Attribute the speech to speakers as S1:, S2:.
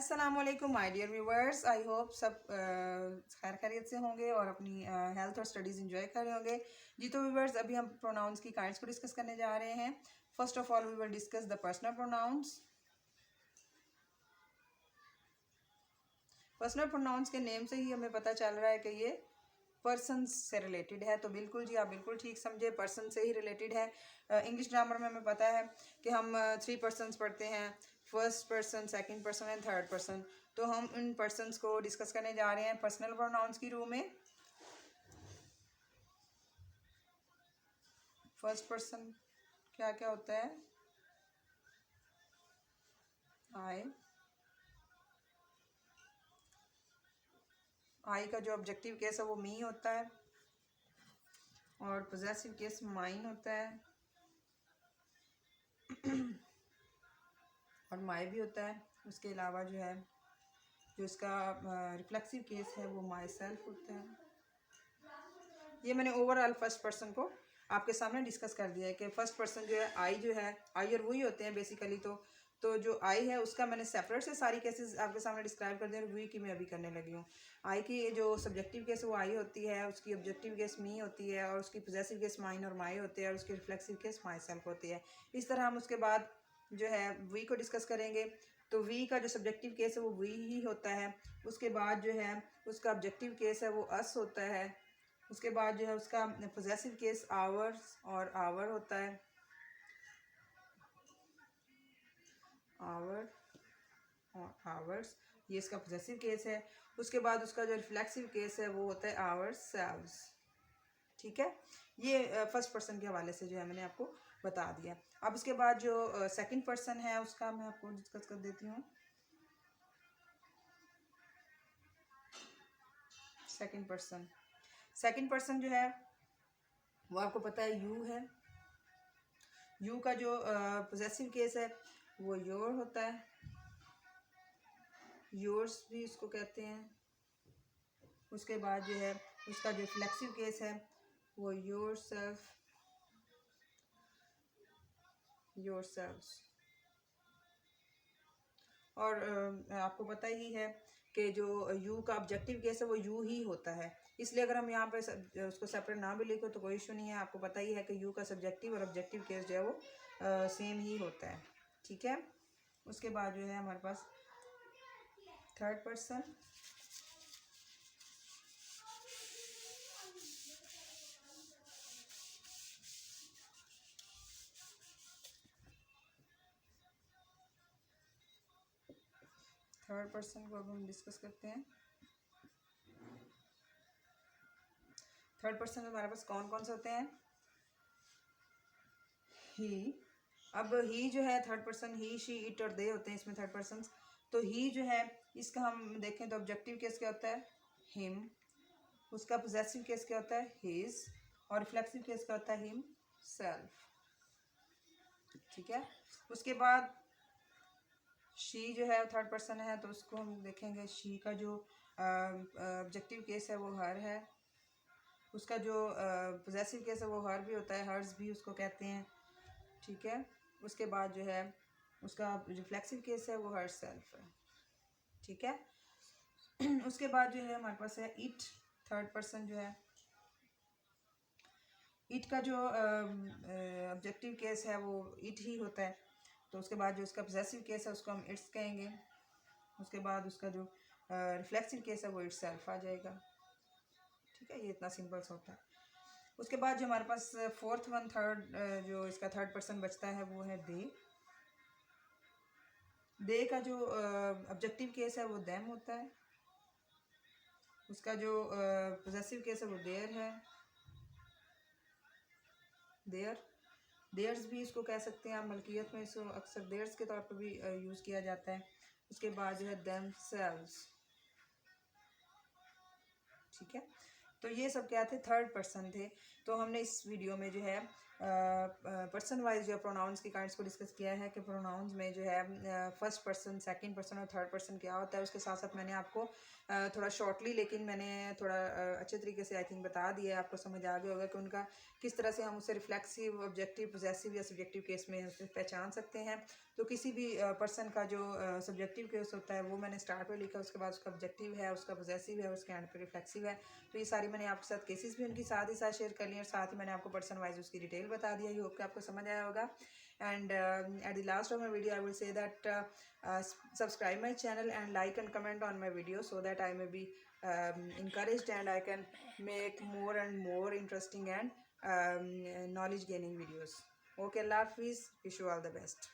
S1: अस्सलाम वालेकुम my dear viewers. I hope सब खैर खैरियत से होंगे और अपनी हेल्थ और स्टडीज़ इंजॉय कर रहे होंगे। जी तो व्यूवर्स, अभी हम प्रोनाउंस की काइंड्स को डिस्कस करने जा रहे हैं। First of all we will discuss the personal pronouns. Personal pronouns के नेम से ही हमें पता चल रहा है कि ये पर्सन से रिलेटेड है, तो बिल्कुल जी आप बिल्कुल ठीक समझे, पर्सन से ही रिलेटेड है। इंग्लिश ग्रामर में हमें पता है कि हम 3 पर्सन्स पढ़ते हैं, first person, second person and third person. तो हम इन पर्सन्स को डिस्कस करने जा रहे हैं पर्सनल प्रोनाउंस की रू में। फर्स्ट पर्सन क्या क्या होता है? आई का जो ऑब्जेक्टिव केस है वो मी होता है, और पोजेसिव केस माइन होता है और माई भी होता है। उसके अलावा जो है जो इसका रिफ्लेक्सिव केस है वो माई सेल्फ होता है। ये मैंने ओवरऑल फर्स्ट पर्सन को आपके सामने डिस्कस कर दिया है कि फर्स्ट पर्सन जो है आई जो है, आई और वही होते हैं बेसिकली। तो जो आई है उसका मैंने सेपरेट से सारी केसेस आपके सामने डिस्क्राइब कर दिया, और वी की मैं अभी करने लगी हूँ। आई की जो सब्जेक्टिव केस वो आई होती है, उसकी ऑब्जेक्टिव केस मी होती है, और उसकी पोजेसिव केस माइन और माई होते हैं, और उसकी रिफ्लेक्सिव केस माई सेल्फ होती है। इस तरह हम उसके बाद जो है वी को डिस्कस करेंगे। तो वी का जो सब्जेक्टिव केस है वो वी ही होता है। उसके बाद जो है उसका ऑब्जेक्टिव केस है वो अस होता है। उसके बाद जो है उसका पोजेसिव केस आवर्स और आवर होता है, आवर और आवर्स, ये इसका पोजेसिव केस है। उसके बाद उसका जो रिफ्लेक्सिव केस है वो होता है आवर्स सेल्व्स। ठीक है, ये फर्स्ट पर्सन के हवाले से जो है मैंने आपको बता दिया। अब उसके बाद जो सेकंड पर्सन है उसका मैं आपको डिस्कस कर देती हूँ। सेकंड पर्सन जो है वो आपको पता है यू है। यू का जो पोजेसिव केस है वो योर होता है, योर्स भी उसको कहते हैं। उसके बाद जो है उसका जो रिफ्लेक्सिव केस है वो योर सेल्फ, योर सेल्व्स। और आपको पता ही है कि जो यू का ऑब्जेक्टिव केस है वो यू ही होता है, इसलिए अगर हम यहाँ पे उसको सेपरेट ना भी लिखो तो कोई इशू नहीं है। आपको पता ही है कि यू का सब्जेक्टिव और ऑब्जेक्टिव केस जो है वो सेम ही होता है। ठीक है, उसके बाद जो है हमारे पास थर्ड पर्सन। थर्ड पर्सन को अब हम डिस्कस करते हैं। थर्ड पर्सन में हमारे पास कौन कौन से होते हैं? ही। अब ही जो है third person, he she it और दे होते हैं इसमें थर्ड पर्सन। तो ही जो है इसका हम देखें तो ऑब्जेक्टिव केस क्या होता है? हिम। उसका पोजेसिव केस क्या होता है? हिज। और रिफ्लेक्सिव केस क्या होता है? Him self. ठीक है, उसके बाद शी जो है थर्ड पर्सन है, तो उसको हम देखेंगे। शी का जो ऑब्जेक्टिव केस है वो हर है। उसका जो पोजेसिव केस है वो हर भी होता है, हर्स भी उसको कहते हैं। ठीक है, उसके बाद जो है उसका रिफ्लेक्सिव केस है वो हर सेल्फ है। ठीक है, उसके बाद जो है हमारे पास है इट। थर्ड पर्सन जो है इट का जो ऑब्जेक्टिव केस है वो इट ही होता है। तो उसके बाद जो उसका पोजेसिव केस है उसको हम इट्स कहेंगे। उसके बाद उसका जो रिफ्लेक्सिव केस है वो इट सेल्फ आ जाएगा। ठीक है, ये इतना सिंपल सा होता है। उसके बाद जो हमारे पास फोर्थ वन थर्ड जो इसका थर्ड पर्सन बचता है वो है दे। दे का जो ऑब्जेक्टिव केस है वो देम होता है। उसका जो पोजेसिव केस है वो देयर है, देयर। देयर्स भी इसको कह सकते हैं आप, मलकियत में इसको अक्सर देयर्स के तौर पर भी यूज़ किया जाता है। उसके बाद जो है देमसेल्व्स। ठीक है, तो ये सब क्या थे? थर्ड पर्सन थे। तो हमने इस वीडियो में जो है पर्सन वाइज जो प्रोनाउंस की काइंड्स को डिस्कस किया है कि प्रोनाउंस में जो है फर्स्ट पर्सन, सेकंड पर्सन और थर्ड पर्सन क्या होता है। उसके साथ साथ मैंने आपको थोड़ा शॉर्टली लेकिन मैंने थोड़ा अच्छे तरीके से आई थिंक बता दिया है, आपको समझ आ गया होगा कि उनका किस तरह से हम उसे रिफ्लेक्सिव, ऑब्जेक्टिव, पोजेसिव या सब्जेक्टिव केस में पहचान सकते हैं। तो किसी भी पर्सन का जो सब्जेक्टिव केस होता है वो मैंने स्टार्ट में लिखा, उसके बाद उसका ऑब्जेक्टिव है, उसका पोजेसिव है, उसके एंड पे रिफ्लेक्सिव है। तो ये सारी मैंने आपके साथ केसेस भी उनकी साथ ही साथ शेयर कर ली और साथ ही मैंने आपको पर्सन वाइज उसकी डिटेल बता दिया। ये होप कि आपको समझ आया होगा। And at the last of my video I will say that subscribe my channel and like and comment on my video so that I may be encouraged and I can make more and more interesting and knowledge gaining videos. Okay, Allah Hafiz. Wish you all the best.